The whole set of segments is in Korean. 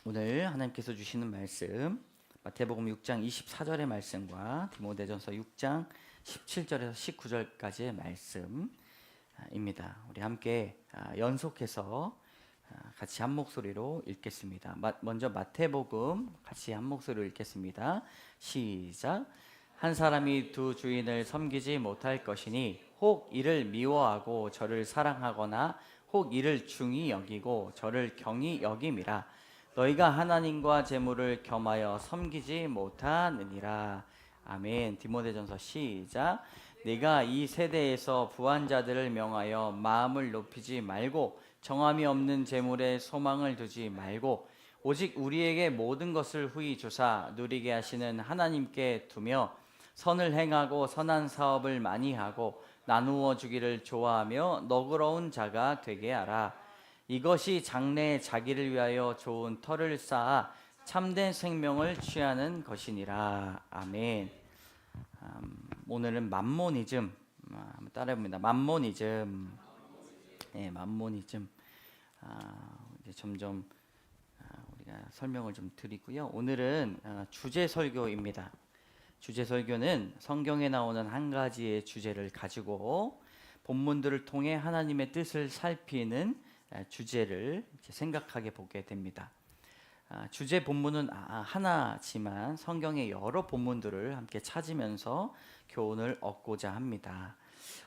오늘 하나님께서 주시는 말씀 마태복음 6장 24절의 말씀과 디모데전서 6장 17절에서 19절까지의 말씀입니다. 우리 함께 연속해서 같이 한 목소리로 읽겠습니다. 먼저 마태복음 같이 한 목소리로 읽겠습니다. 시작. 한 사람이 두 주인을 섬기지 못할 것이니 혹 이를 미워하고 저를 사랑하거나 혹 이를 중히 여기고 저를 경히 여김이라. 너희가 하나님과 재물을 겸하여 섬기지 못하느니라. 아멘. 디모데전서 시작. 네가 이 세대에서 부한 자들을 명하여 마음을 높이지 말고 정함이 없는 재물에 소망을 두지 말고 오직 우리에게 모든 것을 후히 주사 누리게 하시는 하나님께 두며 선을 행하고 선한 사업을 많이 하고 나누어 주기를 좋아하며 너그러운 자가 되게 하라. 이것이 장래에 자기를 위하여 좋은 터를 쌓아 참된 생명을 취하는 것이니라. 아멘. 오늘은 맘모니즘 한번 따라해봅니다. 맘모니즘. 네, 맘모니즘. 이제 점점 우리가 설명을 좀 드리고요. 오늘은 주제 설교입니다. 주제 설교는 성경에 나오는 한 가지의 주제를 가지고 본문들을 통해 하나님의 뜻을 살피는 주제를 생각하게 보게 됩니다. 주제 본문은 하나지만 성경의 여러 본문들을 함께 찾으면서 교훈을 얻고자 합니다.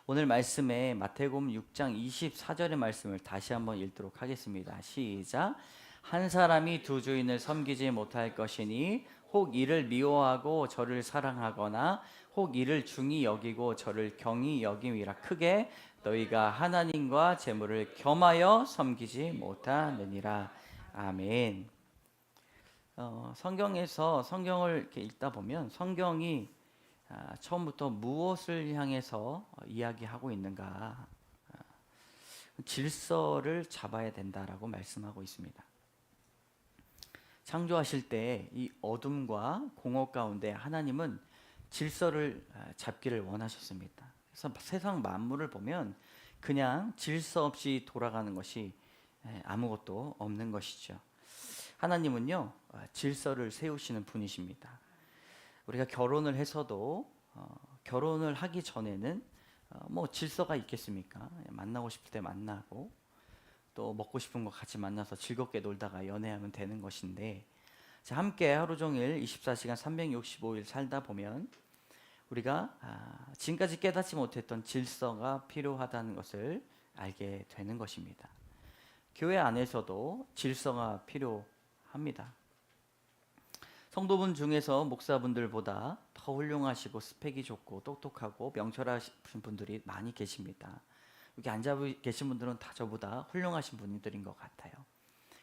오늘 말씀에 마태복음 6장 24절의 말씀을 다시 한번 읽도록 하겠습니다. 시작. 한 사람이 두 주인을 섬기지 못할 것이니 혹 이를 미워하고 저를 사랑하거나 혹 이를 중히 여기고 저를 경히 여김이라. 크게 너희가 하나님과 재물을 겸하여 섬기지 못하느니라. 아멘. 성경에서 성경을 이렇게 읽다 보면 성경이 처음부터 무엇을 향해서 이야기하고 있는가? 질서를 잡아야 된다라고 말씀하고 있습니다. 창조하실 때 이 어둠과 공허 가운데 하나님은 질서를 잡기를 원하셨습니다. 그래서 세상 만물을 보면 그냥 질서 없이 돌아가는 것이 아무것도 없는 것이죠. 하나님은요, 질서를 세우시는 분이십니다. 우리가 결혼을 해서도 결혼을 하기 전에는 뭐 질서가 있겠습니까? 만나고 싶을 때 만나고 또 먹고 싶은 거 같이 만나서 즐겁게 놀다가 연애하면 되는 것인데, 함께 하루 종일 24시간 365일 살다 보면 우리가 지금까지 깨닫지 못했던 질서가 필요하다는 것을 알게 되는 것입니다. 교회 안에서도 질서가 필요합니다. 성도분 중에서 목사분들보다 더 훌륭하시고 스펙이 좋고 똑똑하고 명철하신 분들이 많이 계십니다. 여기 앉아 계신 분들은 다 저보다 훌륭하신 분들인 것 같아요.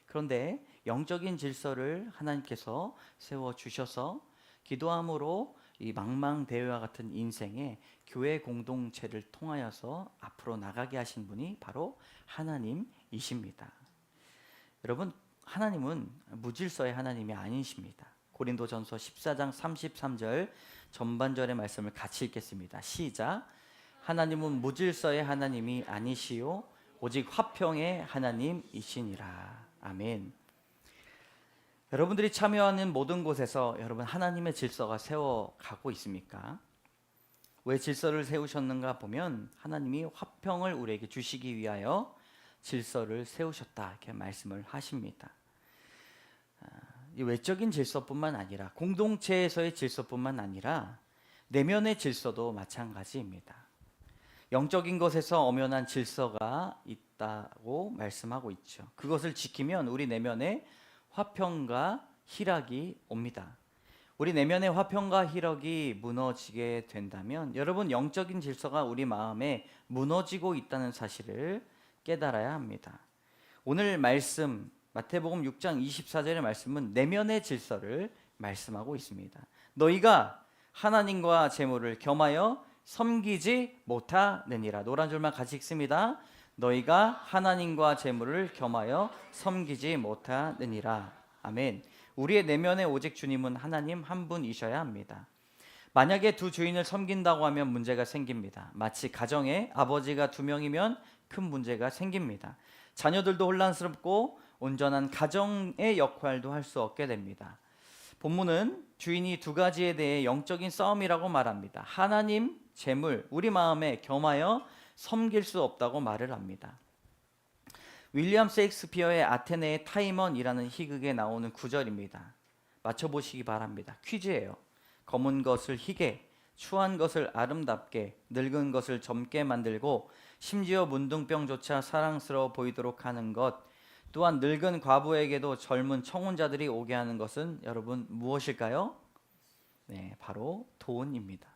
그런데 영적인 질서를 하나님께서 세워주셔서 기도함으로 이 망망대해와 같은 인생에 교회 공동체를 통하여서 앞으로 나가게 하신 분이 바로 하나님이십니다. 여러분, 하나님은 무질서의 하나님이 아니십니다. 고린도전서 14장 33절 전반절의 말씀을 같이 읽겠습니다. 시작. 하나님은 무질서의 하나님이 아니시요 오직 화평의 하나님이시니라. 아멘. 여러분들이 참여하는 모든 곳에서 여러분 하나님의 질서가 세워가고 있습니까? 왜 질서를 세우셨는가 보면 하나님이 화평을 우리에게 주시기 위하여 질서를 세우셨다 이렇게 말씀을 하십니다. 이 외적인 질서뿐만 아니라 공동체에서의 질서뿐만 아니라 내면의 질서도 마찬가지입니다. 영적인 것에서 엄연한 질서가 있다고 말씀하고 있죠. 그것을 지키면 우리 내면에 화평과 희락이 옵니다. 우리 내면의 화평과 희락이 무너지게 된다면 여러분, 영적인 질서가 우리 마음에 무너지고 있다는 사실을 깨달아야 합니다. 오늘 말씀 마태복음 6장 24절의 말씀은 내면의 질서를 말씀하고 있습니다. 너희가 하나님과 재물을 겸하여 섬기지 못하느니라. 노란 줄만 같이 읽습니다. 너희가 하나님과 재물을 겸하여 섬기지 못하느니라. 아멘. 우리의 내면에 오직 주님은 하나님 한 분이셔야 합니다. 만약에 두 주인을 섬긴다고 하면 문제가 생깁니다. 마치 가정에 아버지가 두 명이면 큰 문제가 생깁니다. 자녀들도 혼란스럽고 온전한 가정의 역할도 할 수 없게 됩니다. 본문은 주인이 두 가지에 대해 영적인 싸움이라고 말합니다. 하나님, 재물, 우리 마음에 겸하여 섬길 수 없다고 말을 합니다. 윌리엄 셰익스피어의 아테네의 타이먼이라는 희극에 나오는 구절입니다. 맞춰보시기 바랍니다. 퀴즈예요. 검은 것을 희게, 추한 것을 아름답게, 늙은 것을 젊게 만들고 심지어 문둥병조차 사랑스러워 보이도록 하는 것, 또한 늙은 과부에게도 젊은 청혼자들이 오게 하는 것은 여러분 무엇일까요? 네, 바로 돈입니다.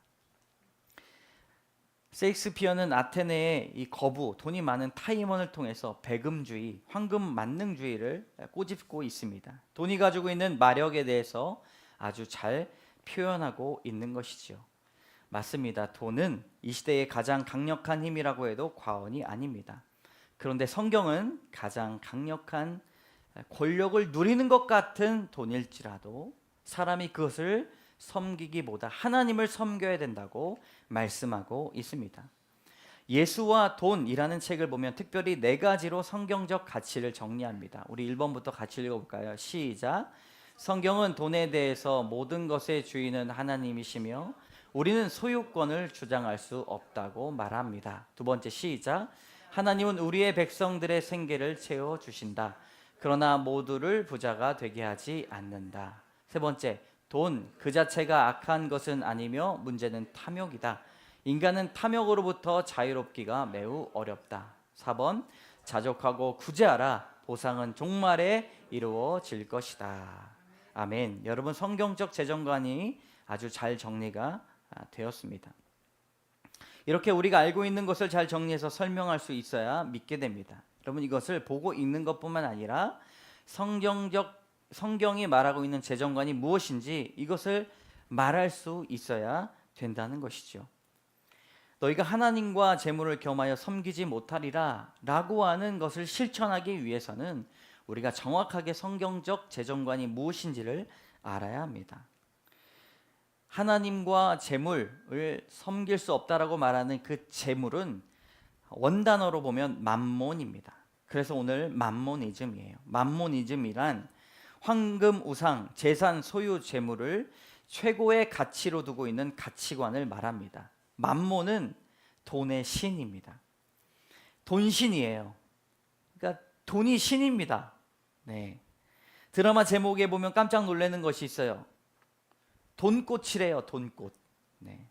셰익스피어는 아테네의 이 거부, 돈이 많은 타이먼을 통해서 배금주의, 황금 만능주의를 꼬집고 있습니다. 돈이 가지고 있는 마력에 대해서 아주 잘 표현하고 있는 것이지요. 맞습니다. 돈은 이 시대의 가장 강력한 힘이라고 해도 과언이 아닙니다. 그런데 성경은 가장 강력한 권력을 누리는 것 같은 돈일지라도 사람이 그것을 섬기기보다 하나님을 섬겨야 된다고 말씀하고 있습니다. 예수와 돈이라는 책을 보면 특별히 네 가지로 성경적 가치를 정리합니다. 우리 1번부터 같이 읽어볼까요? 시작. 성경은 돈에 대해서 모든 것의 주인은 하나님이시며 우리는 소유권을 주장할 수 없다고 말합니다. 두 번째, 시작. 하나님은 우리의 백성들의 생계를 채워주신다. 그러나 모두를 부자가 되게 하지 않는다. 세 번째, 돈 그 자체가 악한 것은 아니며 문제는 탐욕이다. 인간은 탐욕으로부터 자유롭기가 매우 어렵다. 4번, 자족하고 구제하라. 보상은 종말에 이루어질 것이다. 아멘. 여러분, 성경적 재정관이 아주 잘 정리가 되었습니다. 이렇게 우리가 알고 있는 것을 잘 정리해서 설명할 수 있어야 믿게 됩니다. 여러분, 이것을 보고 읽는 것뿐만 아니라 성경이 말하고 있는 재정관이 무엇인지 이것을 말할 수 있어야 된다는 것이죠. 너희가 하나님과 재물을 겸하여 섬기지 못하리라 라고 하는 것을 실천하기 위해서는 우리가 정확하게 성경적 재정관이 무엇인지를 알아야 합니다. 하나님과 재물을 섬길 수 없다라고 말하는 그 재물은 원단어로 보면 맘몬입니다. 그래서 오늘 맘모니즘이에요. 맘모니즘이란 황금, 우상, 재산, 소유, 재물을 최고의 가치로 두고 있는 가치관을 말합니다. 맘몬은 돈의 신입니다. 돈신이에요. 그러니까 돈이 신입니다. 네. 드라마 제목에 보면 깜짝 놀라는 것이 있어요. 돈꽃이래요. 돈꽃. 네.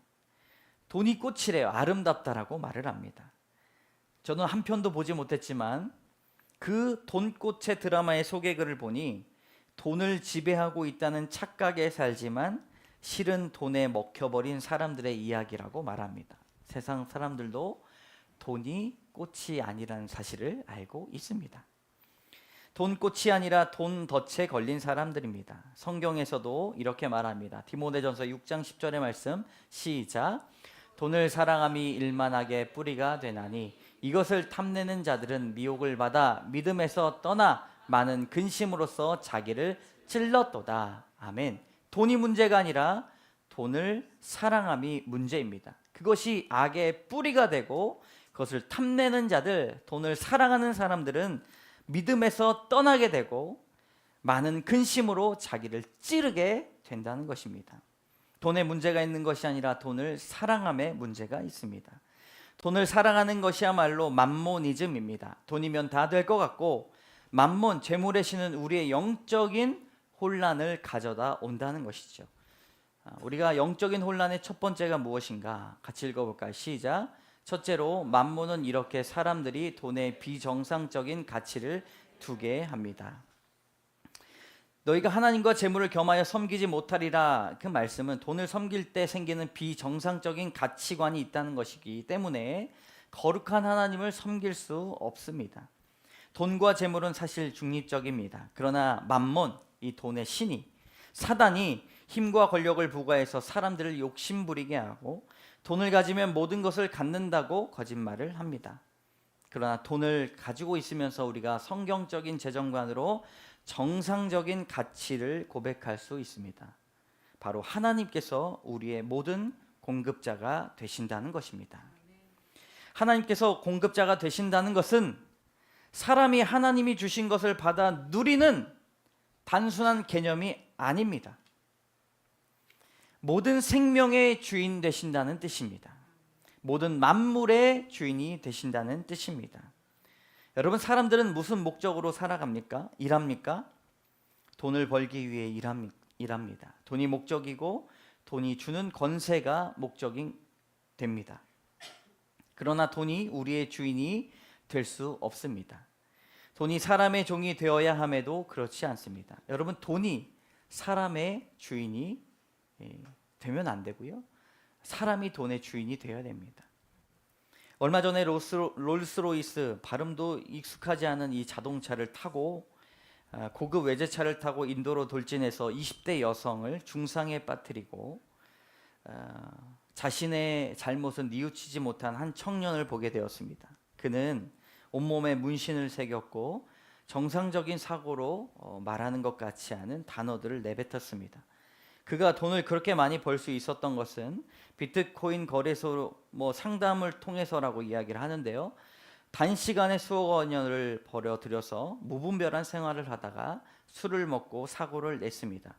돈이 꽃이래요. 아름답다라고 말을 합니다. 저는 한 편도 보지 못했지만 그 돈꽃의 드라마의 소개글을 보니 돈을 지배하고 있다는 착각에 살지만 실은 돈에 먹혀버린 사람들의 이야기라고 말합니다. 세상 사람들도 돈이 꽃이 아니라는 사실을 알고 있습니다. 돈꽃이 아니라 돈덫에 걸린 사람들입니다. 성경에서도 이렇게 말합니다. 디모데전서 6장 10절의 말씀, 시작. 돈을 사랑함이 일만하게 뿌리가 되나니 이것을 탐내는 자들은 미혹을 받아 믿음에서 떠나 많은 근심으로써 자기를 찔렀도다. 아멘. 돈이 문제가 아니라 돈을 사랑함이 문제입니다. 그것이 악의 뿌리가 되고 그것을 탐내는 자들, 돈을 사랑하는 사람들은 믿음에서 떠나게 되고 많은 근심으로 자기를 찌르게 된다는 것입니다. 돈에 문제가 있는 것이 아니라 돈을 사랑함에 문제가 있습니다. 돈을 사랑하는 것이야말로 맘모니즘입니다. 돈이면 다 될 것 같고 맘몬, 재물의 신은 우리의 영적인 혼란을 가져다 온다는 것이죠. 우리가 영적인 혼란의 첫 번째가 무엇인가? 같이 읽어볼까요? 시작. 첫째로 맘몬은 이렇게 사람들이 돈에 비정상적인 가치를 두게 합니다. 너희가 하나님과 재물을 겸하여 섬기지 못하리라, 그 말씀은 돈을 섬길 때 생기는 비정상적인 가치관이 있다는 것이기 때문에 거룩한 하나님을 섬길 수 없습니다. 돈과 재물은 사실 중립적입니다. 그러나 맘몬, 이 돈의 신이, 사단이 힘과 권력을 부과해서 사람들을 욕심부리게 하고 돈을 가지면 모든 것을 갖는다고 거짓말을 합니다. 그러나 돈을 가지고 있으면서 우리가 성경적인 재정관으로 정상적인 가치를 고백할 수 있습니다. 바로 하나님께서 우리의 모든 공급자가 되신다는 것입니다. 하나님께서 공급자가 되신다는 것은 사람이 하나님이 주신 것을 받아 누리는 단순한 개념이 아닙니다. 모든 생명의 주인 되신다는 뜻입니다. 모든 만물의 주인이 되신다는 뜻입니다. 여러분, 사람들은 무슨 목적으로 살아갑니까? 일합니까? 돈을 벌기 위해 일합니다. 돈이 목적이고 돈이 주는 권세가 목적이 됩니다. 그러나 돈이 우리의 주인이 될 수 없습니다. 돈이 사람의 종이 되어야 함에도 그렇지 않습니다. 여러분, 돈이 사람의 주인이 되면 안 되고요. 사람이 돈의 주인이 되어야 됩니다. 얼마 전에 롤스로이스, 발음도 익숙하지 않은 이 자동차를 타고 고급 외제차를 타고 인도로 돌진해서 20대 여성을 중상에 빠뜨리고 자신의 잘못은 뉘우치지 못한 한 청년을 보게 되었습니다. 그는 온몸에 문신을 새겼고 정상적인 사고로 말하는 것 같지 않은 단어들을 내뱉었습니다. 그가 돈을 그렇게 많이 벌 수 있었던 것은 비트코인 거래소 상담을 통해서라고 이야기를 하는데요. 단시간에 수억 원을 벌어들여서 무분별한 생활을 하다가 술을 먹고 사고를 냈습니다.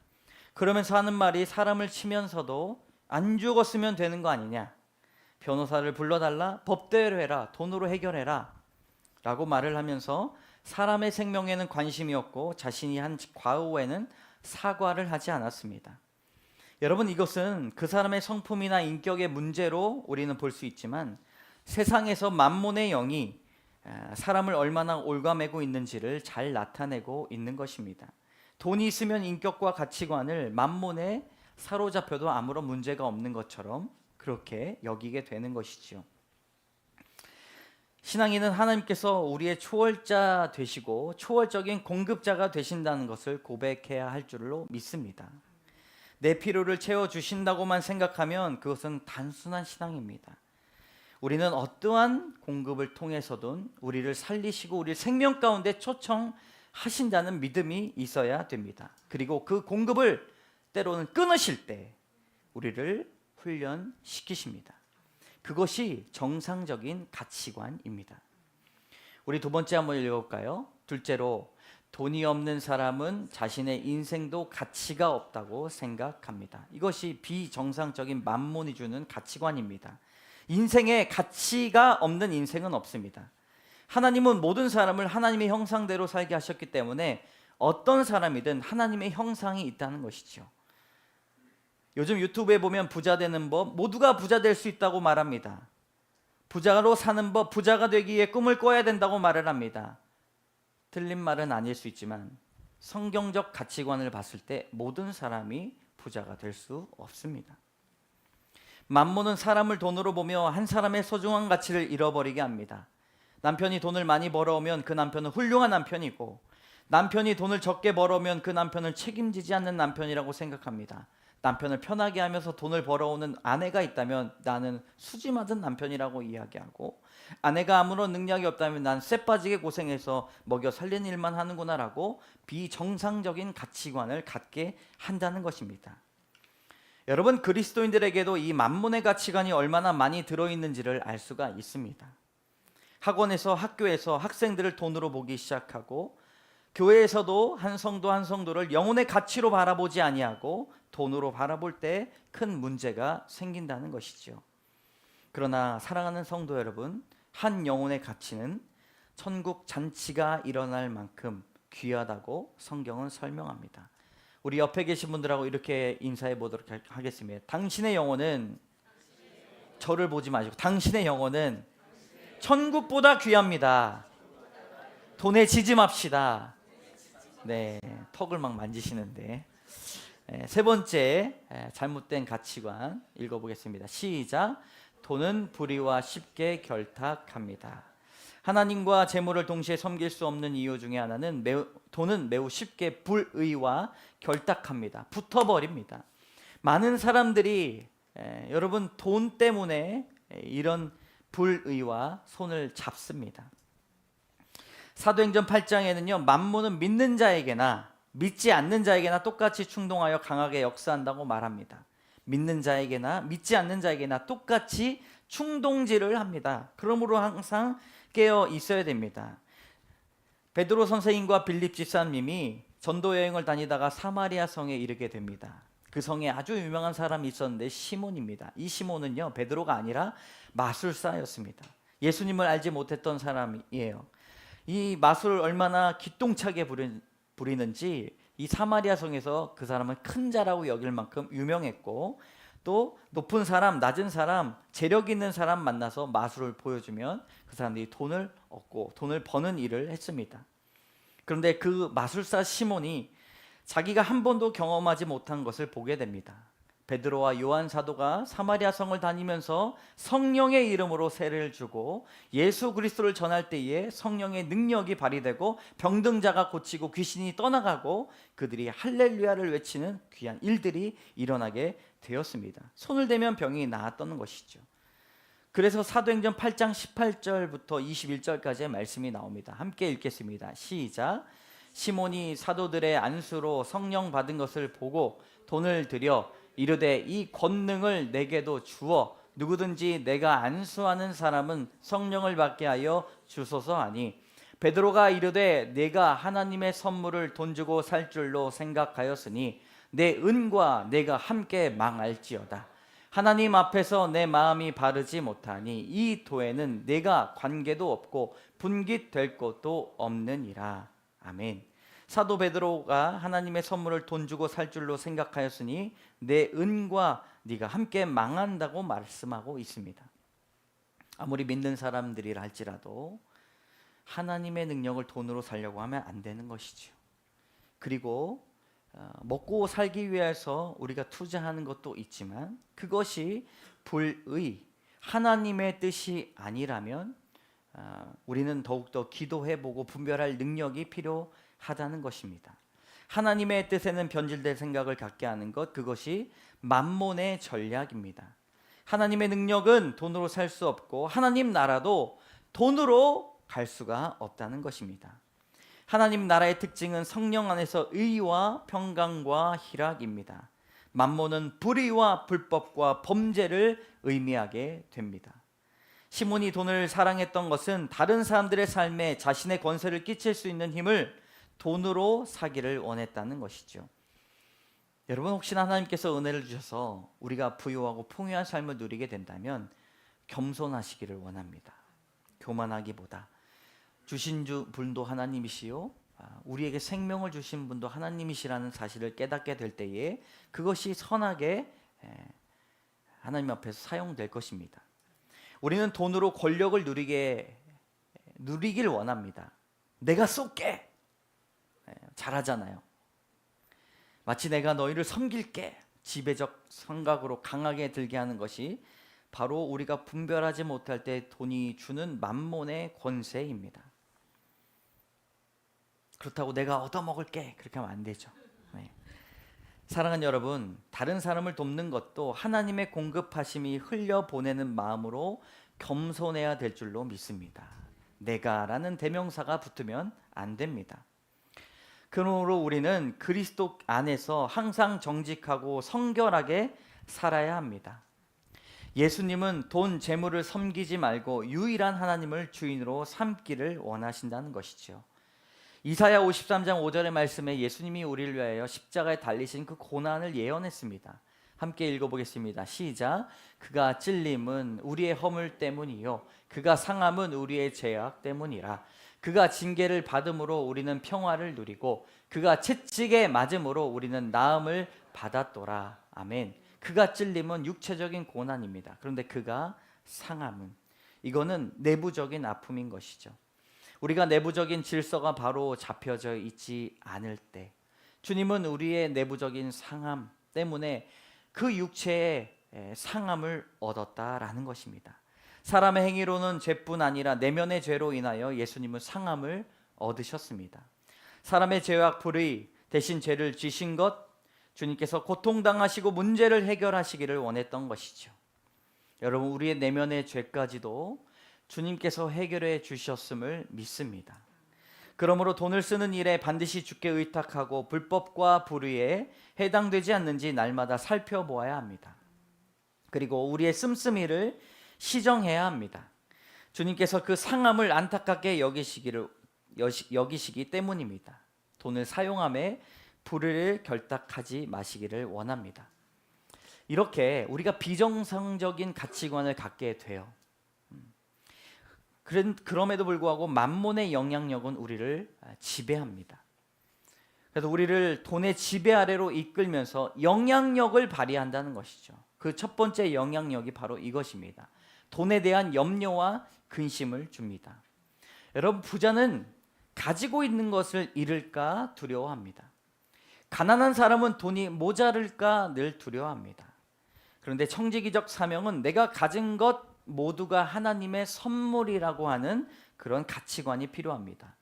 그러면서 하는 말이, 사람을 치면서도 안 죽었으면 되는 거 아니냐, 변호사를 불러달라, 법대로 해라, 돈으로 해결해라 라고 말을 하면서 사람의 생명에는 관심이 없고 자신이 한 과오에는 사과를 하지 않았습니다. 여러분, 이것은 그 사람의 성품이나 인격의 문제로 우리는 볼 수 있지만 세상에서 만몬의 영이 사람을 얼마나 올가매고 있는지를 잘 나타내고 있는 것입니다. 돈이 있으면 인격과 가치관을 만몬에 사로잡혀도 아무런 문제가 없는 것처럼 그렇게 여기게 되는 것이지요. 신앙인은 하나님께서 우리의 초월자 되시고 초월적인 공급자가 되신다는 것을 고백해야 할 줄로 믿습니다. 내 필요를 채워주신다고만 생각하면 그것은 단순한 신앙입니다. 우리는 어떠한 공급을 통해서든 우리를 살리시고 우리 생명 가운데 초청하신다는 믿음이 있어야 됩니다. 그리고 그 공급을 때로는 끊으실 때 우리를 훈련시키십니다. 그것이 정상적인 가치관입니다. 우리 두 번째 한번 읽어볼까요? 둘째로, 돈이 없는 사람은 자신의 인생도 가치가 없다고 생각합니다. 이것이 비정상적인 만몬이 주는 가치관입니다. 인생에 가치가 없는 인생은 없습니다. 하나님은 모든 사람을 하나님의 형상대로 살게 하셨기 때문에 어떤 사람이든 하나님의 형상이 있다는 것이죠. 요즘 유튜브에 보면 부자 되는 법, 모두가 부자 될 수 있다고 말합니다. 부자로 사는 법, 부자가 되기 위해 꿈을 꿔야 된다고 말을 합니다. 틀린 말은 아닐 수 있지만 성경적 가치관을 봤을 때 모든 사람이 부자가 될 수 없습니다. 만몬은 사람을 돈으로 보며 한 사람의 소중한 가치를 잃어버리게 합니다. 남편이 돈을 많이 벌어오면 그 남편은 훌륭한 남편이고, 남편이 돈을 적게 벌어오면 그 남편을 책임지지 않는 남편이라고 생각합니다. 남편을 편하게 하면서 돈을 벌어오는 아내가 있다면 나는 수지 맞은 남편이라고 이야기하고, 아내가 아무런 능력이 없다면 난 쇠 빠지게 고생해서 먹여 살리는 일만 하는구나 라고 비정상적인 가치관을 갖게 한다는 것입니다. 여러분, 그리스도인들에게도 이 만몬의 가치관이 얼마나 많이 들어있는지를 알 수가 있습니다. 학원에서, 학교에서 학생들을 돈으로 보기 시작하고, 교회에서도 한 성도 한 성도를 영혼의 가치로 바라보지 아니하고 돈으로 바라볼 때 큰 문제가 생긴다는 것이죠. 그러나 사랑하는 성도 여러분, 한 영혼의 가치는 천국 잔치가 일어날 만큼 귀하다고 성경은 설명합니다. 우리 옆에 계신 분들하고 이렇게 인사해 보도록 하겠습니다. 당신의 영혼은, 저를 보지 마시고, 당신의 영혼은 천국보다 귀합니다. 돈에 지지 맙시다. 네, 턱을 막 만지시는데. 세 번째, 잘못된 가치관 읽어보겠습니다. 시작. 돈은 불의와 쉽게 결탁합니다. 하나님과 재물을 동시에 섬길 수 없는 이유 중에 하나는 돈은 매우 쉽게 불의와 결탁합니다. 붙어버립니다. 많은 사람들이 여러분, 돈 때문에 이런 불의와 손을 잡습니다. 사도행전 8장에는요, 만몬은 믿는 자에게나 믿지 않는 자에게나 똑같이 충동하여 강하게 역사한다고 말합니다. 믿는 자에게나 믿지 않는 자에게나 똑같이 충동질을 합니다. 그러므로 항상 깨어 있어야 됩니다. 베드로 선생님과 빌립 집사님이 전도 여행을 다니다가 사마리아 성에 이르게 됩니다. 그 성에 아주 유명한 사람이 있었는데 시몬입니다. 이 시몬은요, 베드로가 아니라 마술사였습니다. 예수님을 알지 못했던 사람이에요. 이 마술을 얼마나 기똥차게 부리는지 이 사마리아 성에서 그 사람은 큰 자라고 여길 만큼 유명했고, 또 높은 사람, 낮은 사람, 재력 있는 사람 만나서 마술을 보여주면 그 사람들이 돈을 얻고 돈을 버는 일을 했습니다. 그런데 그 마술사 시몬이 자기가 한 번도 경험하지 못한 것을 보게 됩니다. 베드로와 요한 사도가 사마리아 성을 다니면서 성령의 이름으로 세례를 주고 예수 그리스도를 전할 때에 성령의 능력이 발휘되고 병든 자가 고치고 귀신이 떠나가고 그들이 할렐루야를 외치는 귀한 일들이 일어나게 되었습니다. 손을 대면 병이 나았던 것이죠. 그래서 사도행전 8장 18절부터 21절까지의 말씀이 나옵니다. 함께 읽겠습니다. 시작. 시몬이 사도들의 안수로 성령 받은 것을 보고 돈을 들여 이르되 이 권능을 내게도 주어 누구든지 내가 안수하는 사람은 성령을 받게 하여 주소서 하니, 베드로가 이르되 내가 하나님의 선물을 돈 주고 살 줄로 생각하였으니 내 은과 내가 함께 망할지어다. 하나님 앞에서 내 마음이 바르지 못하니 이 도에는 내가 관계도 없고 분깃될 것도 없느니라. 아멘. 사도 베드로가 하나님의 선물을 돈 주고 살 줄로 생각하였으니 내 은과 네가 함께 망한다고 말씀하고 있습니다. 아무리 믿는 사람들이라 할지라도 하나님의 능력을 돈으로 살려고 하면 안 되는 것이죠. 그리고 먹고 살기 위해서 우리가 투자하는 것도 있지만 그것이 불의, 하나님의 뜻이 아니라면 우리는 더욱더 기도해보고 분별할 능력이 필요하다는 것입니다. 하나님의 뜻에는 변질될 생각을 갖게 하는 것, 그것이 만몬의 전략입니다. 하나님의 능력은 돈으로 살 수 없고 하나님 나라도 돈으로 갈 수가 없다는 것입니다. 하나님 나라의 특징은 성령 안에서 의와 평강과 희락입니다. 만몬은 불의와 불법과 범죄를 의미하게 됩니다. 시몬이 돈을 사랑했던 것은 다른 사람들의 삶에 자신의 권세를 끼칠 수 있는 힘을 돈으로 사기를 원했다는 것이죠. 여러분, 혹시나 하나님께서 은혜를 주셔서 우리가 부유하고 풍요한 삶을 누리게 된다면 겸손하시기를 원합니다. 교만하기보다 주신 분도 하나님이시요 우리에게 생명을 주신 분도 하나님이시라는 사실을 깨닫게 될 때에 그것이 선하게 하나님 앞에서 사용될 것입니다. 우리는 돈으로 권력을 누리길 원합니다. 내가 쏠게, 잘하잖아요. 마치 내가 너희를 섬길게, 지배적 생각으로 강하게 들게 하는 것이 바로 우리가 분별하지 못할 때 돈이 주는 만몬의 권세입니다. 그렇다고 내가 얻어먹을게, 그렇게 하면 안 되죠. 사랑하는 여러분, 다른 사람을 돕는 것도 하나님의 공급하심이 흘려보내는 마음으로 겸손해야 될 줄로 믿습니다. 내가라는 대명사가 붙으면 안 됩니다. 그러므로 우리는 그리스도 안에서 항상 정직하고 성결하게 살아야 합니다. 예수님은 돈, 재물을 섬기지 말고 유일한 하나님을 주인으로 삼기를 원하신다는 것이죠. 이사야 53장 5절의 말씀에 예수님이 우리를 위하여 십자가에 달리신 그 고난을 예언했습니다. 함께 읽어보겠습니다. 시작. 그가 찔림은 우리의 허물 때문이요 그가 상함은 우리의 죄악 때문이라. 그가 징계를 받음으로 우리는 평화를 누리고 그가 채찍에 맞음으로 우리는 나음을 받았더라. 아멘. 그가 찔림은 육체적인 고난입니다. 그런데 그가 상함은, 이거는 내부적인 아픔인 것이죠. 우리가 내부적인 질서가 바로 잡혀져 있지 않을 때 주님은 우리의 내부적인 상함 때문에 그 육체의 상함을 얻었다라는 것입니다. 사람의 행위로는 죄뿐 아니라 내면의 죄로 인하여 예수님은 상함을 얻으셨습니다. 사람의 죄와 불의 대신 죄를 지신 것, 주님께서 고통당하시고 문제를 해결하시기를 원했던 것이죠. 여러분, 우리의 내면의 죄까지도 주님께서 해결해 주셨음을 믿습니다. 그러므로 돈을 쓰는 일에 반드시 주께 의탁하고 불법과 불의에 해당되지 않는지 날마다 살펴보아야 합니다. 그리고 우리의 씀씀이를 시정해야 합니다. 주님께서 그 상함을 안타깝게 여기시기 때문입니다. 돈을 사용함에 불의를 결탁하지 마시기를 원합니다. 이렇게 우리가 비정상적인 가치관을 갖게 돼요. 그럼에도 불구하고 만몬의 영향력은 우리를 지배합니다. 그래서 우리를 돈의 지배 아래로 이끌면서 영향력을 발휘한다는 것이죠. 그 첫 번째 영향력이 바로 이것입니다. 돈에 대한 염려와 근심을 줍니다. 여러분, 부자는 가지고 있는 것을 잃을까 두려워합니다. 가난한 사람은 돈이 모자랄까 늘 두려워합니다. 그런데 청지기적 사명은 내가 가진 것 모두가 하나님의 선물이라고 하는 그런 가치관이 필요합니다.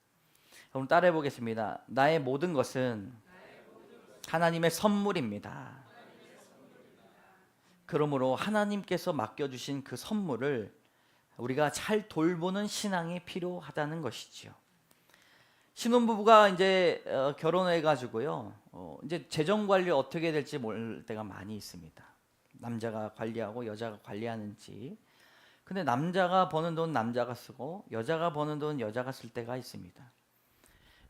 그럼 따라해 보겠습니다. 나의 모든 것은 하나님의 선물입니다. 그러므로 하나님께서 맡겨주신 그 선물을 우리가 잘 돌보는 신앙이 필요하다는 것이지요. 신혼부부가 이제 결혼해 가지고요, 이제 재정 관리 어떻게 될지 모를 때가 많이 있습니다. 남자가 관리하고 여자가 관리하는지. 근데 남자가 버는 돈 남자가 쓰고 여자가 버는 돈 여자가 쓸 때가 있습니다.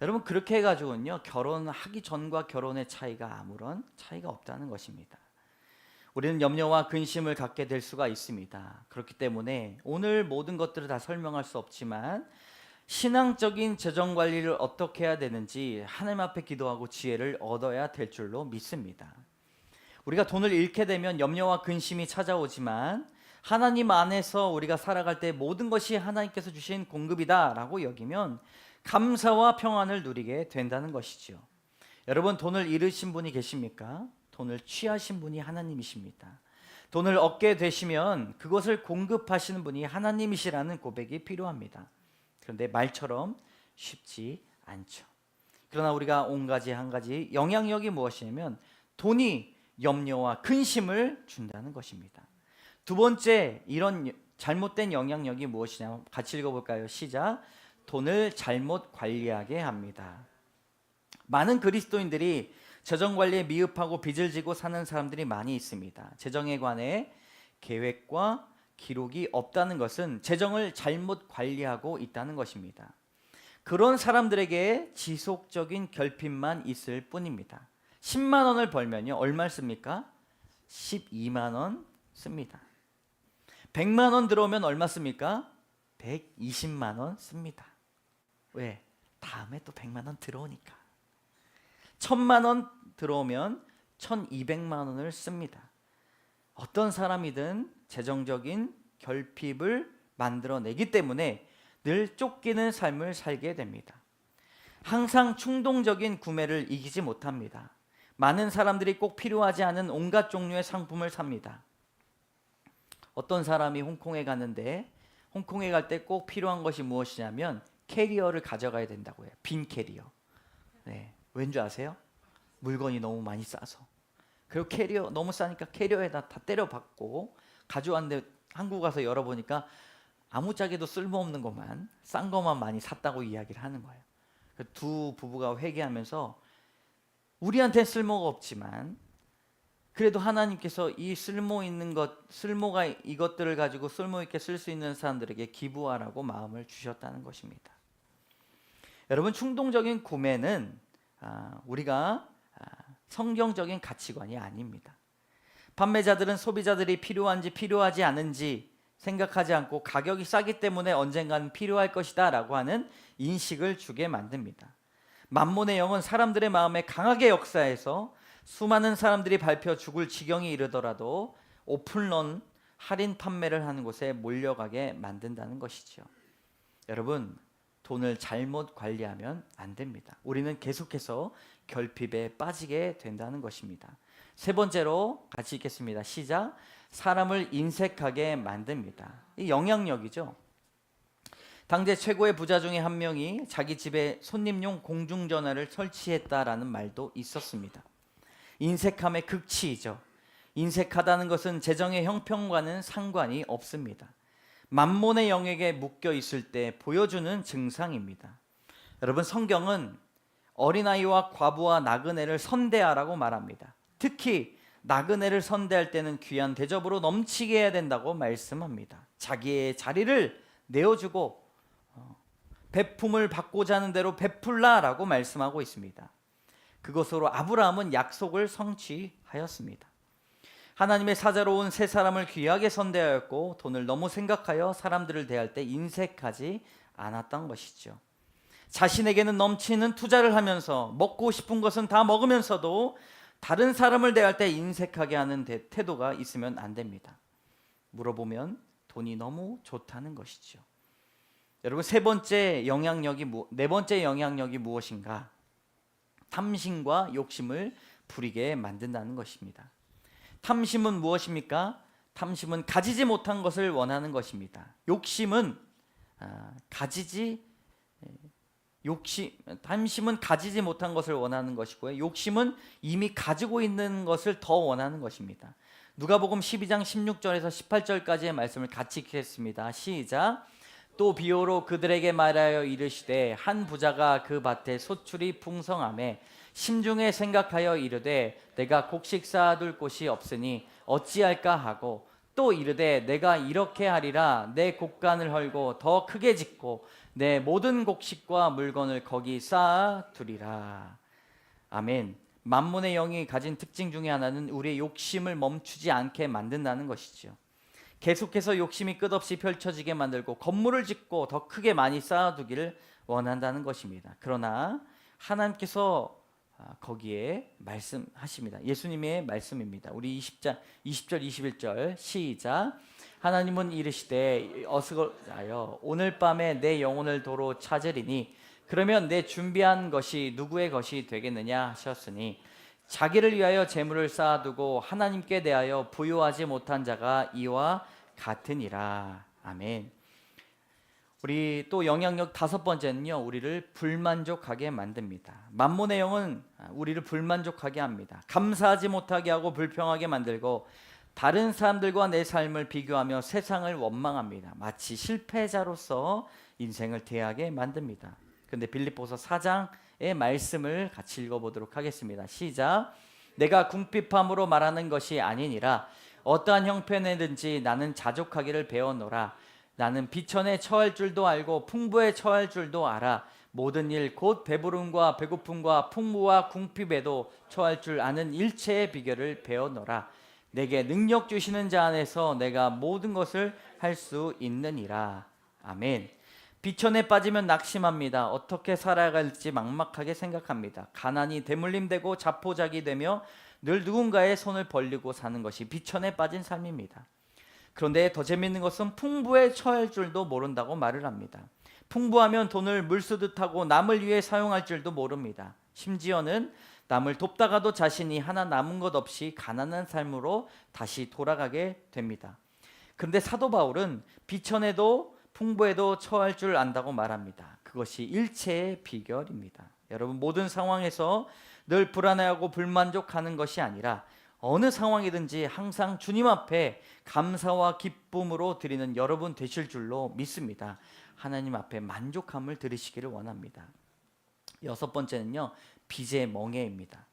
여러분, 그렇게 해가지고는요, 결혼하기 전과 결혼의 차이가 아무런 차이가 없다는 것입니다. 우리는 염려와 근심을 갖게 될 수가 있습니다. 그렇기 때문에 오늘 모든 것들을 다 설명할 수 없지만 신앙적인 재정 관리를 어떻게 해야 되는지 하나님 앞에 기도하고 지혜를 얻어야 될 줄로 믿습니다. 우리가 돈을 잃게 되면 염려와 근심이 찾아오지만 하나님 안에서 우리가 살아갈 때 모든 것이 하나님께서 주신 공급이다라고 여기면 감사와 평안을 누리게 된다는 것이지요. 여러분, 돈을 잃으신 분이 계십니까? 돈을 취하신 분이 하나님이십니다. 돈을 얻게 되시면 그것을 공급하시는 분이 하나님이시라는 고백이 필요합니다. 그런데 말처럼 쉽지 않죠. 그러나 우리가 한 가지 영향력이 무엇이냐면 돈이 염려와 근심을 준다는 것입니다. 두 번째, 이런 잘못된 영향력이 무엇이냐, 같이 읽어볼까요? 시작. 돈을 잘못 관리하게 합니다. 많은 그리스도인들이 재정 관리에 미흡하고 빚을 지고 사는 사람들이 많이 있습니다. 재정에 관해 계획과 기록이 없다는 것은 재정을 잘못 관리하고 있다는 것입니다. 그런 사람들에게 지속적인 결핍만 있을 뿐입니다. 10만 원을 벌면요, 얼마 씁니까? 12만 원 씁니다. 100만 원 들어오면 얼마 씁니까? 120만 원 씁니다. 왜? 다음에 또 100만 원 들어오니까. 1000만 원 들어오면 1200만 원을 씁니다. 어떤 사람이든 재정적인 결핍을 만들어내기 때문에 늘 쫓기는 삶을 살게 됩니다. 항상 충동적인 구매를 이기지 못합니다. 많은 사람들이 꼭 필요하지 않은 온갖 종류의 상품을 삽니다. 어떤 사람이 홍콩에 갔는데 홍콩에 갈 때 꼭 필요한 것이 무엇이냐면 캐리어를 가져가야 된다고 해요. 빈 캐리어. 네, 왠지 아세요? 물건이 너무 많이 싸서. 그리고 캐리어 너무 싸니까 캐리어에다 다 때려박고 가져왔는데 한국 가서 열어보니까 아무짝에도 쓸모없는 것만, 싼 것만 많이 샀다고 이야기를 하는 거예요. 두 부부가 회개하면서 우리한테는 쓸모가 없지만 그래도 하나님께서 이 쓸모 있는 것, 쓸모가 이것들을 가지고 쓸모 있게 쓸 수 있는 사람들에게 기부하라고 마음을 주셨다는 것입니다. 여러분, 충동적인 구매는 우리가 성경적인 가치관이 아닙니다. 판매자들은 소비자들이 필요한지 필요하지 않은지 생각하지 않고 가격이 싸기 때문에 언젠가는 필요할 것이다 라고 하는 인식을 주게 만듭니다. 만몬의 영은 사람들의 마음에 강하게 역사해서 수많은 사람들이 밟혀 죽을 지경이 이르더라도 오픈런 할인 판매를 하는 곳에 몰려가게 만든다는 것이죠. 여러분, 돈을 잘못 관리하면 안 됩니다. 우리는 계속해서 결핍에 빠지게 된다는 것입니다. 세 번째로 같이 읽겠습니다. 시작. 사람을 인색하게 만듭니다. 이 영향력이죠. 당대 최고의 부자 중에 한 명이 자기 집에 손님용 공중전화를 설치했다라는 말도 있었습니다. 인색함의 극치이죠. 인색하다는 것은 재정의 형편과는 상관이 없습니다. 만몬의 영역에 묶여 있을 때 보여주는 증상입니다. 여러분, 성경은 어린아이와 과부와 나그네를 선대하라고 말합니다. 특히 나그네를 선대할 때는 귀한 대접으로 넘치게 해야 된다고 말씀합니다. 자기의 자리를 내어주고 베품을 받고자 하는 대로 베풀라라고 말씀하고 있습니다. 그것으로 아브라함은 약속을 성취하였습니다. 하나님의 사자로 온 세 사람을 귀하게 선대하였고 돈을 너무 생각하여 사람들을 대할 때 인색하지 않았던 것이죠. 자신에게는 넘치는 투자를 하면서 먹고 싶은 것은 다 먹으면서도 다른 사람을 대할 때 인색하게 하는 태도가 있으면 안 됩니다. 물어보면 돈이 너무 좋다는 것이죠. 여러분, 네 번째 영향력이 무엇인가? 탐심과 욕심을 부리게 만든다는 것입니다. 탐심은 무엇입니까? 탐심은 가지지 못한 것을 원하는 것입니다. 탐심은 가지지 못한 것을 원하는 것이고요. 욕심은 이미 가지고 있는 것을 더 원하는 것입니다. 누가복음 12장 16절에서 18절까지의 말씀을 같이 읽겠습니다. 시작. 또 비유로 그들에게 말하여 이르시되 한 부자가 그 밭에 소출이 풍성하매 심중에 생각하여 이르되 내가 곡식 쌓아둘 곳이 없으니 어찌할까 하고 또 이르되 내가 이렇게 하리라 내 곡간을 헐고 더 크게 짓고 내 모든 곡식과 물건을 거기 쌓아두리라. 아멘. 만몬의 영이 가진 특징 중에 하나는 우리의 욕심을 멈추지 않게 만든다는 것이죠. 계속해서 욕심이 끝없이 펼쳐지게 만들고 건물을 짓고 더 크게 많이 쌓아두기를 원한다는 것입니다. 그러나 하나님께서 거기에 말씀하십니다. 예수님의 말씀입니다. 우리 20절 21절 시작. 하나님은 이르시되 어스걸하여 오늘 밤에 내 영혼을 도로 찾으리니 그러면 내 준비한 것이 누구의 것이 되겠느냐 하셨으니 자기를 위하여 재물을 쌓아두고 하나님께 대하여 부요하지 못한 자가 이와 같으니라. 아멘. 우리 또 영향력 다섯 번째는요, 우리를 불만족하게 만듭니다. 만몬의 영은 우리를 불만족하게 합니다. 감사하지 못하게 하고 불평하게 만들고 다른 사람들과 내 삶을 비교하며 세상을 원망합니다. 마치 실패자로서 인생을 대하게 만듭니다. 그런데 빌립보서 4장의 말씀을 같이 읽어보도록 하겠습니다. 시작. 내가 궁핍함으로 말하는 것이 아니니라. 어떠한 형편에든지 나는 자족하기를 배웠노라. 나는 비천에 처할 줄도 알고 풍부에 처할 줄도 알아. 모든 일 곧 배부름과 배고픔과 풍부와 궁핍에도 처할 줄 아는 일체의 비결을 배웠노라. 내게 능력 주시는 자 안에서 내가 모든 것을 할 수 있느니라. 아멘. 비천에 빠지면 낙심합니다. 어떻게 살아갈지 막막하게 생각합니다. 가난이 대물림되고 자포자기 되며 늘 누군가의 손을 벌리고 사는 것이 비천에 빠진 삶입니다. 그런데 더 재밌는 것은 풍부에 처할 줄도 모른다고 말을 합니다. 풍부하면 돈을 물쓰듯 하고 남을 위해 사용할 줄도 모릅니다. 심지어는 남을 돕다가도 자신이 하나 남은 것 없이 가난한 삶으로 다시 돌아가게 됩니다. 그런데 사도 바울은 비천에도 풍부에도 처할 줄 안다고 말합니다. 그것이 일체의 비결입니다. 여러분, 모든 상황에서 늘 불안해하고 불만족하는 것이 아니라 어느 상황이든지 항상 주님 앞에 감사와 기쁨으로 드리는 여러분 되실 줄로 믿습니다. 하나님 앞에 만족함을 들으시기를 원합니다. 여섯 번째는요, 빚의 멍해입니다.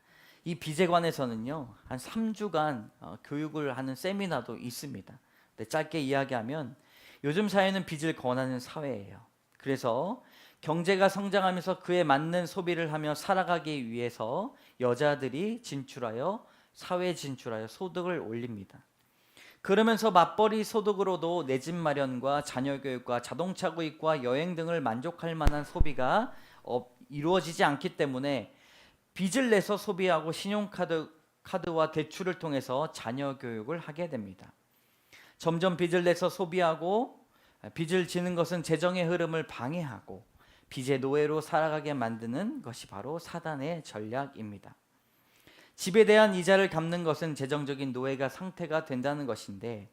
이 빚에 관해서는요, 한 3주간 교육을 하는 세미나도 있습니다. 근데 짧게 이야기하면 요즘 사회는 빚을 권하는 사회예요. 그래서 경제가 성장하면서 그에 맞는 소비를 하며 살아가기 위해서 여자들이 사회에 진출하여 소득을 올립니다. 그러면서 맞벌이 소득으로도 내 집 마련과 자녀 교육과 자동차 구입과 여행 등을 만족할 만한 소비가 이루어지지 않기 때문에 빚을 내서 소비하고 신용카드와 대출을 통해서 자녀 교육을 하게 됩니다. 점점 빚을 내서 소비하고 빚을 지는 것은 재정의 흐름을 방해하고 빚의 노예로 살아가게 만드는 것이 바로 사단의 전략입니다. 집에 대한 이자를 갚는 것은 재정적인 노예가 상태가 된다는 것인데,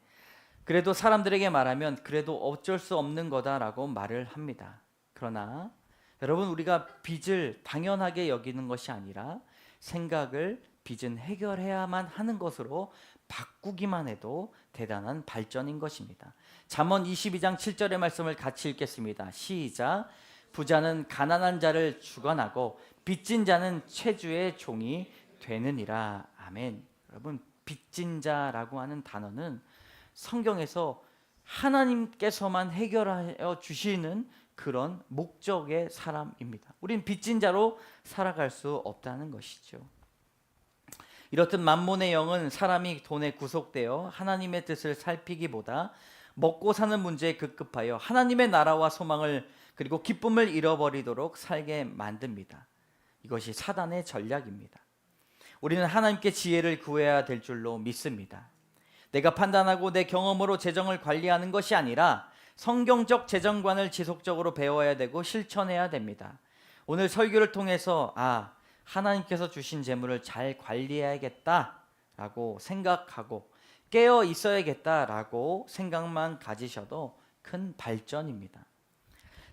그래도 사람들에게 말하면 그래도 어쩔 수 없는 거다라고 말을 합니다. 그러나 여러분, 우리가 빚을 당연하게 여기는 것이 아니라 생각을 빚은 해결해야만 하는 것으로 바꾸기만 해도 대단한 발전인 것입니다. 잠언 22장 7절의 말씀을 같이 읽겠습니다. 시작. 부자는 가난한 자를 주관하고 빚진 자는 채주의 종이 되느니라. 아멘. 여러분, 빚진 자라고 하는 단어는 성경에서 하나님께서만 해결하여 주시는 그런 목적의 사람입니다. 우린 빚진 자로 살아갈 수 없다는 것이죠. 이렇듯 만몬의 영은 사람이 돈에 구속되어 하나님의 뜻을 살피기보다 먹고 사는 문제에 급급하여 하나님의 나라와 소망을 그리고 기쁨을 잃어버리도록 살게 만듭니다. 이것이 사단의 전략입니다. 우리는 하나님께 지혜를 구해야 될 줄로 믿습니다. 내가 판단하고 내 경험으로 재정을 관리하는 것이 아니라 성경적 재정관을 지속적으로 배워야 되고 실천해야 됩니다. 오늘 설교를 통해서 하나님께서 주신 재물을 잘 관리해야겠다라고 생각하고 깨어 있어야겠다라고 생각만 가지셔도 큰 발전입니다.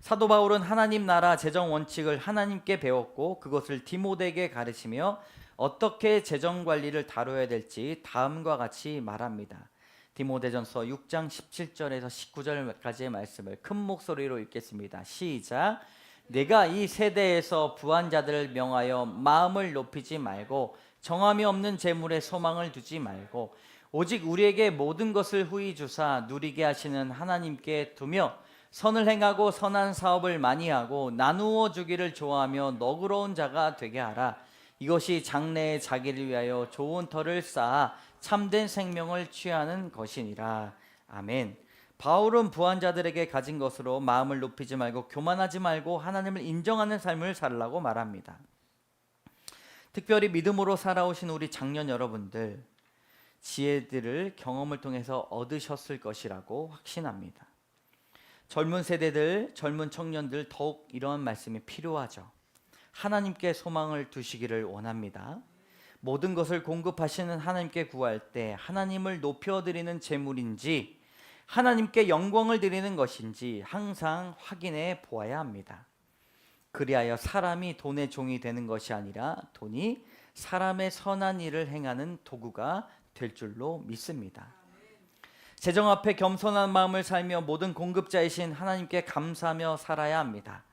사도 바울은 하나님 나라 재정 원칙을 하나님께 배웠고 그것을 디모데에게 가르치며 어떻게 재정 관리를 다뤄야 될지 다음과 같이 말합니다. 디모데전서 6장 17절에서 19절까지의 말씀을 큰 목소리로 읽겠습니다. 시작. 내가 이 세대에서 부한 자들을 명하여 마음을 높이지 말고 정함이 없는 재물에 소망을 두지 말고 오직 우리에게 모든 것을 후히 주사 누리게 하시는 하나님께 두며 선을 행하고 선한 사업을 많이 하고 나누어 주기를 좋아하며 너그러운 자가 되게 하라. 이것이 장래에 자기를 위하여 좋은 터를 쌓아 참된 생명을 취하는 것이니라. 아멘. 바울은 부한 자들에게 가진 것으로 마음을 높이지 말고 교만하지 말고 하나님을 인정하는 삶을 살라고 말합니다. 특별히 믿음으로 살아오신 우리 장년 여러분들, 지혜들을 경험을 통해서 얻으셨을 것이라고 확신합니다. 젊은 세대들, 젊은 청년들 더욱 이런 말씀이 필요하죠. 하나님께 소망을 두시기를 원합니다. 모든 것을 공급하시는 하나님께 구할 때 하나님을 높여드리는 재물인지 하나님께 영광을 드리는 것인지 항상 확인해 보아야 합니다. 그리하여 사람이 돈의 종이 되는 것이 아니라 돈이 사람의 선한 일을 행하는 도구가 될 줄로 믿습니다. 재정 앞에 겸손한 마음을 살며 모든 공급자이신 하나님께 감사하며 살아야 합니다.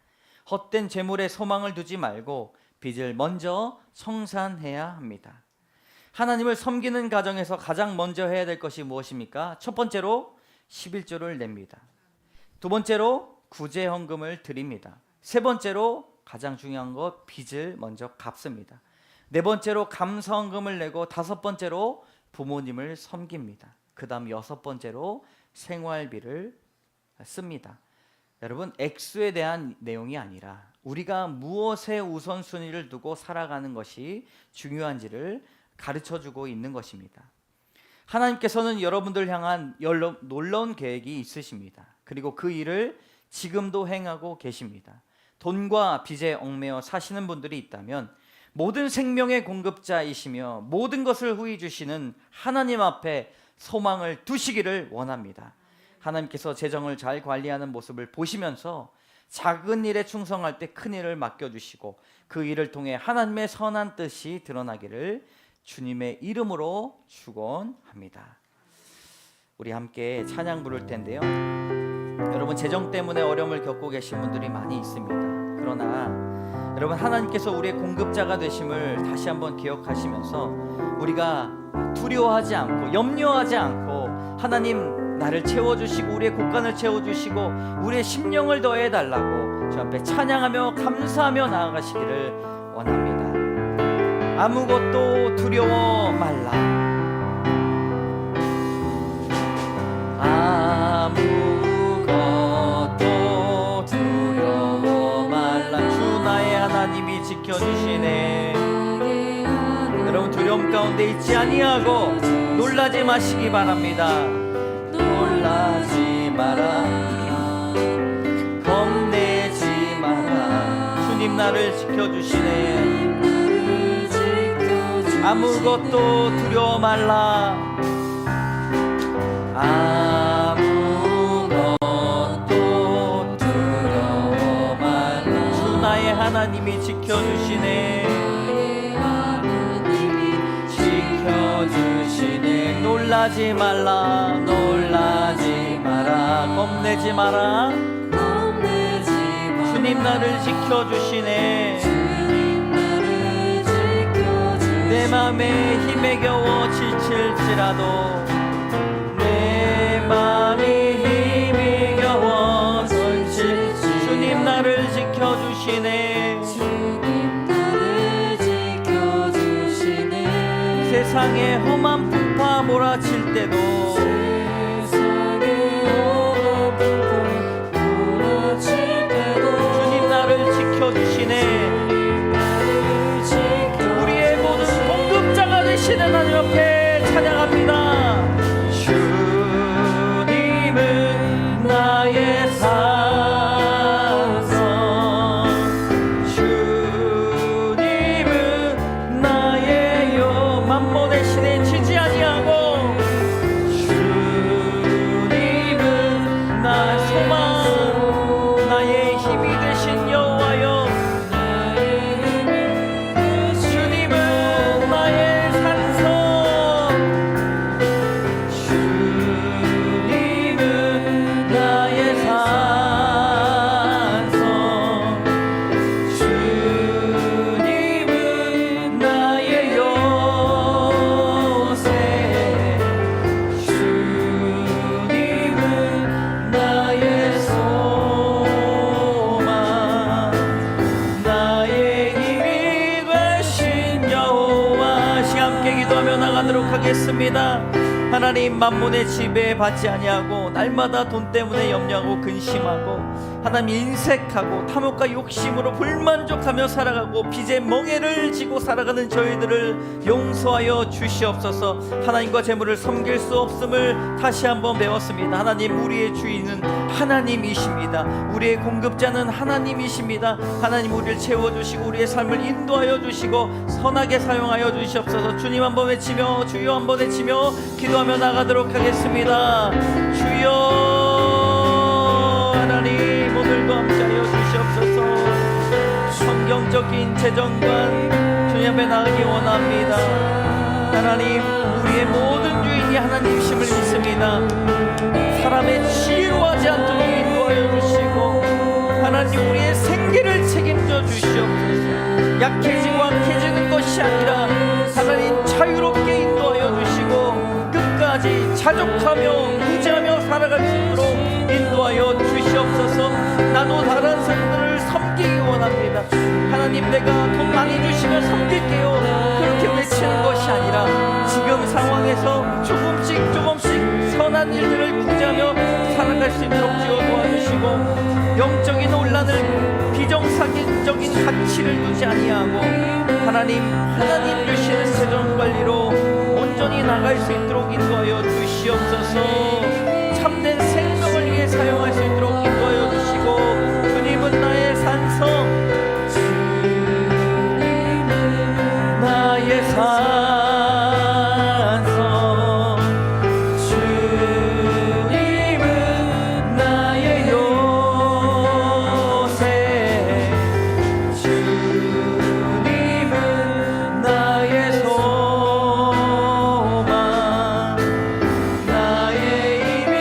헛된 재물에 소망을 두지 말고 빚을 먼저 청산해야 합니다. 하나님을 섬기는 가정에서 가장 먼저 해야 될 것이 무엇입니까? 첫 번째로 11조를 냅니다. 두 번째로 구제헌금을 드립니다. 세 번째로 가장 중요한 것 빚을 먼저 갚습니다. 네 번째로 감사헌금을 내고 다섯 번째로 부모님을 섬깁니다. 그 다음 여섯 번째로 생활비를 씁니다. 여러분, 액수에 대한 내용이 아니라 우리가 무엇에 우선순위를 두고 살아가는 것이 중요한지를 가르쳐주고 있는 것입니다. 하나님께서는 여러분들 향한 놀라운 계획이 있으십니다. 그리고 그 일을 지금도 행하고 계십니다. 돈과 빚에 얽매여 사시는 분들이 있다면 모든 생명의 공급자이시며 모든 것을 후히 주시는 하나님 앞에 소망을 두시기를 원합니다. 하나님께서 재정을 잘 관리하는 모습을 보시면서 작은 일에 충성할 때 큰 일을 맡겨주시고 그 일을 통해 하나님의 선한 뜻이 드러나기를 주님의 이름으로 축원합니다. 우리 함께 찬양 부를 텐데요. 여러분, 재정 때문에 어려움을 겪고 계신 분들이 많이 있습니다. 그러나 여러분, 하나님께서 우리의 공급자가 되심을 다시 한번 기억하시면서 우리가 두려워하지 않고 염려하지 않고 하나님 나를 채워주시고 우리의 곳간을 채워주시고 우리의 심령을 더해달라고 주 앞에 찬양하며 감사하며 나아가시기를 원합니다. 아무것도 두려워 말라. 아무것도 두려워 말라. 주 나의 하나님이 지켜주시네. 여러분, 두려움 가운데 있지 아니하고 놀라지 마시기 바랍니다. 놀라지 마라, 겁내지 마라. 주님 나를 지켜주시네. 아무것도 두려워 말라. 아무것도 두려워 말라. 주 나의 하나님이 지켜주시네. 지켜주시네. 놀라지 말라. 놀라지 마라. 겁내지 마라. 주님 나를 지켜주시네. 내 맘에 힘에 겨워 지칠지라도 내 맘이 힘이 겨워 지칠 주님 세상의 험한 풍파 몰아칠 때도 주님 나를 지켜주시네. 우리의 모든 공급자가 되시는 하나님 앞에 찬양합니다. 주님은 나의 산성, 주님은 나의 영. 만몬의 신에 지지 아니하고 주님은 나의 소망, 나의 힘이 되신 여호와여. 주님은 나의 산성, 주님은 나의 산성, 주님은 나의 요새, 주님은 나의 소망, 나의 힘이 되신 여호와. 함께 기도하며 나가도록 하겠습니다. 하나님, 만몬의 지배에 받지 아니하고 날마다 돈 때문에 염려하고 근심하고 하나님 인색하고 탐욕과 욕심으로 불만족하며 살아가고 빚의 멍에를 지고 살아가는 저희들을 용서하여 주시옵소서. 하나님과 재물을 섬길 수 없음을 다시 한번 배웠습니다. 하나님, 우리의 주인은 하나님이십니다. 우리의 공급자는 하나님이십니다. 하나님, 우리를 채워주시고 우리의 삶을 인도하여 주시고 선하게 사용하여 주시옵소서. 주님 한번 외치며 주여 한번 외치며 기도하며 나가도록 하겠습니다. 주여, 하나님 오늘도 함께하여 주시옵소서. 성경적인 재정관 주님 앞에 나가기 원합니다. 하나님, 우리의 모든 주인이 하나님이심을 믿습니다. 사람의 지혜로 하지 않도록 인도하여 주시고 하나님, 우리의 생계를 책임져 주시옵소서. 약해지고 악해지는 것이 아니라 하나님 자유롭게 인도하여 주시고 끝까지 자족하며 무지하며 살아갈 수 있도록 인도하여 주시옵소서. 나도 다른 사람들을 섬기기 원합니다. 하나님, 내가 돈 많이 주시면 섬길게요, 그렇게 외치는 것이 아니라 지금 상황에서 조금씩 선한 일들을 구제하며 살아갈 수 있도록 지어 도와주시고 영적인 혼란을 비정상적인 가치를 두지 아니하고 하나님 주시는 재정관리로 온전히 나갈 수 있도록 인도하여 주시옵소서. 참된 생명을 위해 사용할 수 있도록 인도하여 주시고 주님은 나의 산성, 주님은 나의 산성, 주님은 나의 요새, 주님은 나의 소망, 나의 힘이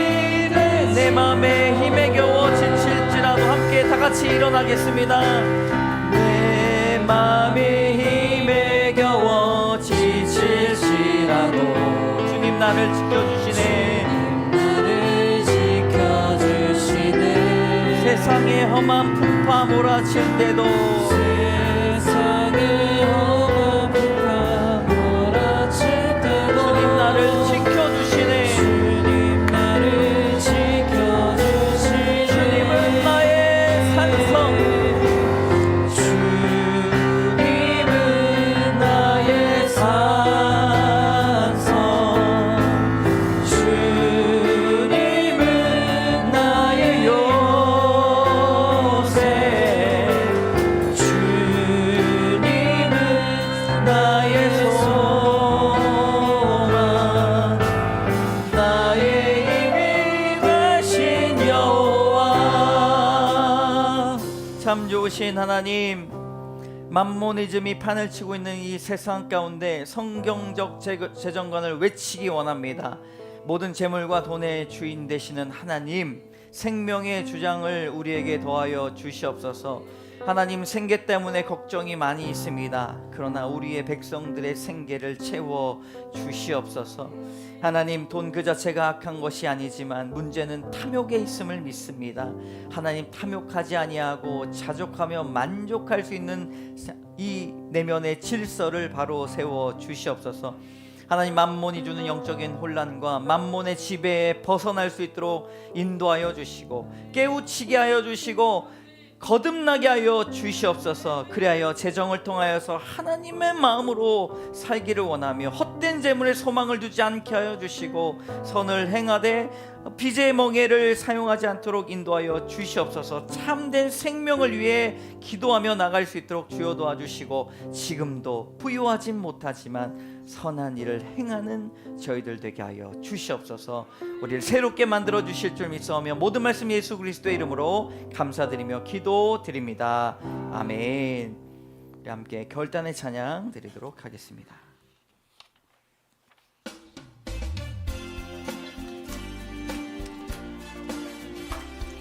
돼. 내 맘에 힘에 겨워 지칠지라도 함께 다 같이 일어나겠습니다. 내 맘에 힘에 겨워 지칠지라도 주님 나를 지켜주시네. 세상의 험한 풍파 몰아칠 때도 주님 나를 지켜주시네. 주님은 나의 산성, 주님은 나의 산성, 주님은 나의 요새, 주님은 나의 소망, 나의 힘이 되신 여호와. 참 좋으신 하나님, 만모니즘이 판을 치고 있는 이 세상 가운데 성경적 재정관을 외치기 원합니다. 모든 재물과 돈의 주인 되시는 하나님, 생명의 주장을 우리에게 더하여 주시옵소서. 하나님, 생계 때문에 걱정이 많이 있습니다. 그러나 우리의 백성들의 생계를 채워 주시옵소서. 하나님, 돈 그 자체가 악한 것이 아니지만 문제는 탐욕에 있음을 믿습니다. 하나님, 탐욕하지 아니하고 자족하며 만족할 수 있는 이 내면의 질서를 바로 세워 주시옵소서. 하나님, 만몬이 주는 영적인 혼란과 만몬의 지배에 벗어날 수 있도록 인도하여 주시고 깨우치게 하여 주시고 거듭나게 하여 주시옵소서. 그리하여 재정을 통하여서 하나님의 마음으로 살기를 원하며 헛된 재물에 소망을 두지 않게 하여 주시고 선을 행하되 빚의 멍에를 사용하지 않도록 인도하여 주시옵소서. 참된 생명을 위해 기도하며 나갈 수 있도록 주여 도와주시고 지금도 부유하진 못하지만 선한 일을 행하는 저희들 되게 하여 주시옵소서. 우리를 새롭게 만들어 주실 줄 믿사오며 모든 말씀 예수 그리스도의 이름으로 감사드리며 기도드립니다. 아멘. 우리 함께 결단의 찬양 드리도록 하겠습니다.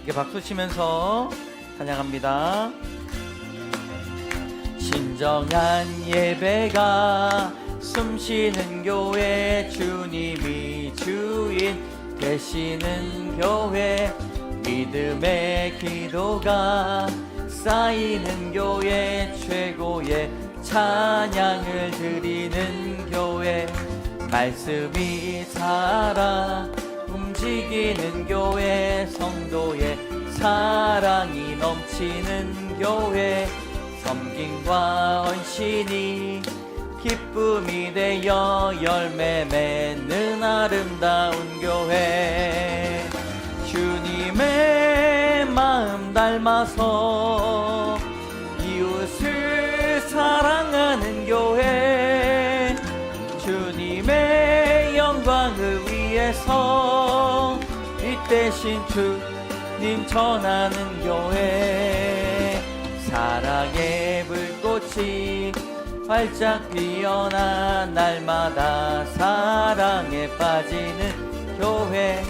이게 박수 치면서 찬양합니다. 진정한 예배가 숨쉬는 교회, 주님이 주인 되시는 교회, 믿음의 기도가 쌓이는 교회, 최고의 찬양을 드리는 교회, 말씀이 살아 움직이는 교회, 성도의 사랑이 넘치는 교회, 섬김과 헌신이 기쁨이 되어 열매 맺는 아름다운 교회, 주님의 마음 닮아서 이웃을 사랑하는 교회, 주님의 영광을 위해서 이 대신 주님 전하는 교회, 사랑의 불꽃이 활짝 피어나 날마다 사랑에 빠지는 교회,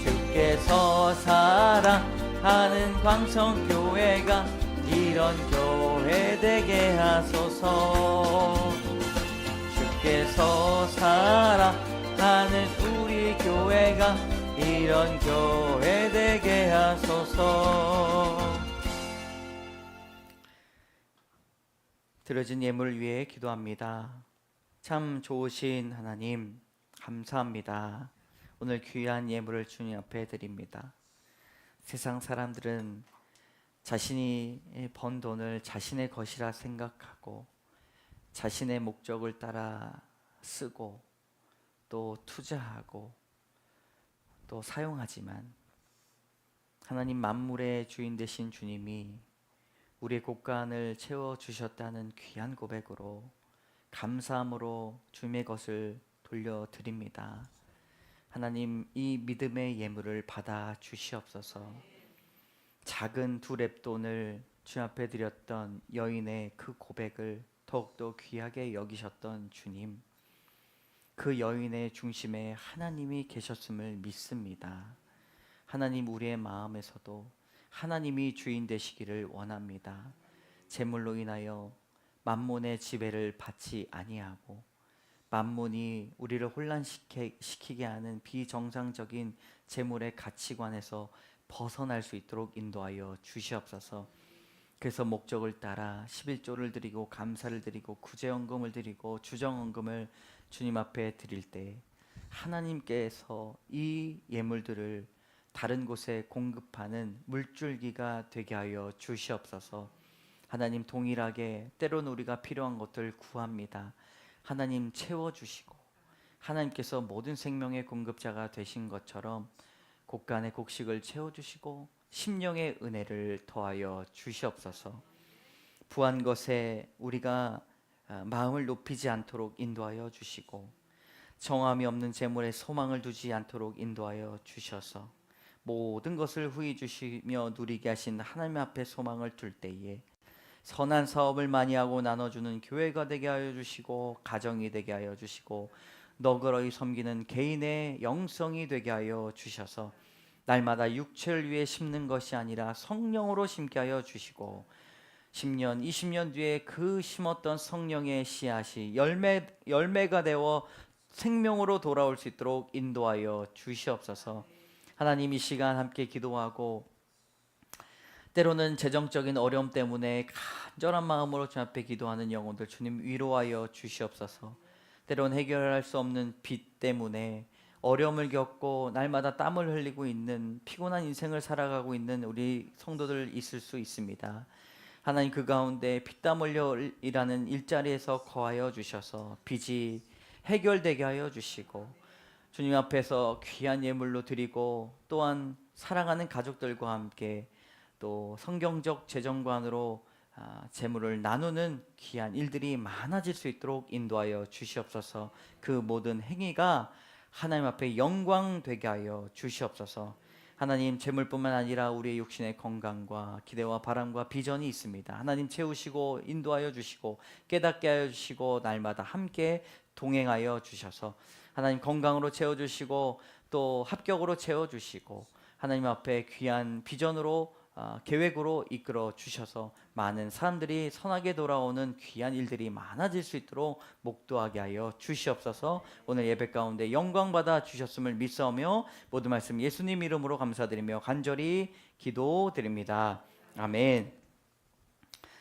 주께서 사랑하는 광성교회가 이런 교회 되게 하소서. 주께서 사랑하는 우리 교회가 이런 교회 되게 하소서. 드려진 예물을 위해 기도합니다. 참 좋으신 하나님, 감사합니다. 오늘 귀한 예물을 주님 앞에 드립니다. 세상 사람들은 자신이 번 돈을 자신의 것이라 생각하고 자신의 목적을 따라 쓰고 또 투자하고 또 사용하지만 하나님, 만물의 주인 되신 주님이 우리의 곳간을 채워주셨다는 귀한 고백으로 감사함으로 주님의 것을 돌려드립니다. 하나님, 이 믿음의 예물을 받아 주시옵소서. 작은 두 렙돈을 주 앞에 드렸던 여인의 그 고백을 더욱더 귀하게 여기셨던 주님, 그 여인의 중심에 하나님이 계셨음을 믿습니다. 하나님, 우리의 마음에서도 하나님이 주인 되시기를 원합니다. 재물로 인하여 만몬의 지배를 받지 아니하고 만몬이 우리를 혼란시키게 하는 비정상적인 재물의 가치관에서 벗어날 수 있도록 인도하여 주시옵소서. 그래서 목적을 따라 11조를 드리고 감사를 드리고 구제헌금을 드리고 주정헌금을 주님 앞에 드릴 때 하나님께서 이 예물들을 다른 곳에 공급하는 물줄기가 되게 하여 주시옵소서. 하나님, 동일하게 때로는 우리가 필요한 것들 구합니다. 하나님, 채워주시고 하나님께서 모든 생명의 공급자가 되신 것처럼 곳간의 곡식을 채워주시고 심령의 은혜를 더하여 주시옵소서. 부한 것에 우리가 마음을 높이지 않도록 인도하여 주시고 정함이 없는 재물에 소망을 두지 않도록 인도하여 주셔서 모든 것을 후히 주시며 누리게 하신 하나님 앞에 소망을 둘 때에 선한 사업을 많이 하고 나눠주는 교회가 되게 하여 주시고 가정이 되게 하여 주시고 너그러이 섬기는 개인의 영성이 되게 하여 주셔서 날마다 육체를 위해 심는 것이 아니라 성령으로 심게 하여 주시고 10년, 20년 뒤에 그 심었던 성령의 씨앗이 열매가 되어 생명으로 돌아올 수 있도록 인도하여 주시옵소서. 하나님, 이 시간 함께 기도하고 때로는 재정적인 어려움 때문에 간절한 마음으로 주 앞에 기도하는 영혼들 주님 위로하여 주시옵소서. 때론 해결할 수 없는 빚 때문에 어려움을 겪고 날마다 땀을 흘리고 있는 피곤한 인생을 살아가고 있는 우리 성도들 있을 수 있습니다. 하나님 그 가운데 피땀 흘려 일하는 일자리에서 거하여 주셔서 빚이 해결되게 하여 주시고 주님 앞에서 귀한 예물로 드리고 또한 사랑하는 가족들과 함께 또 성경적 재정관으로 재물을 나누는 귀한 일들이 많아질 수 있도록 인도하여 주시옵소서. 그 모든 행위가 하나님 앞에 영광 되게 하여 주시옵소서. 하나님 재물뿐만 아니라 우리의 육신의 건강과 기대와 바람과 비전이 있습니다. 하나님 채우시고 인도하여 주시고 깨닫게 하여 주시고 날마다 함께 동행하여 주셔서 하나님 건강으로 채워주시고 또 합격으로 채워주시고 하나님 앞에 귀한 비전으로 계획으로 이끌어 주셔서 많은 사람들이 선하게 돌아오는 귀한 일들이 많아질 수 있도록 목도하게 하여 주시옵소서. 오늘 예배 가운데 영광 받아 주셨음을 믿사오며 모든 말씀 예수님 이름으로 감사드리며 간절히 기도드립니다. 아멘.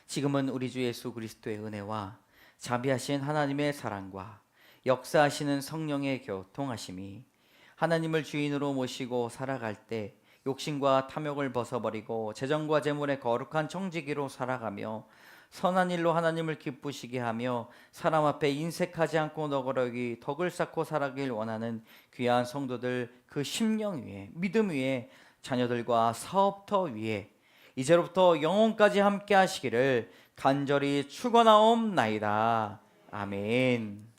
지금은 우리 주 예수 그리스도의 은혜와 자비하신 하나님의 사랑과 역사하시는 성령의 교통하심이 하나님을 주인으로 모시고 살아갈 때 욕심과 탐욕을 벗어버리고 재정과 재물의 거룩한 청지기로 살아가며 선한 일로 하나님을 기쁘시게 하며 사람 앞에 인색하지 않고 너그러기 덕을 쌓고 살아가길 원하는 귀한 성도들 그 심령 위에 믿음 위에 자녀들과 사업터 위에 이제로부터 영원까지 함께 하시기를 간절히 축원하옵나이다. 아멘.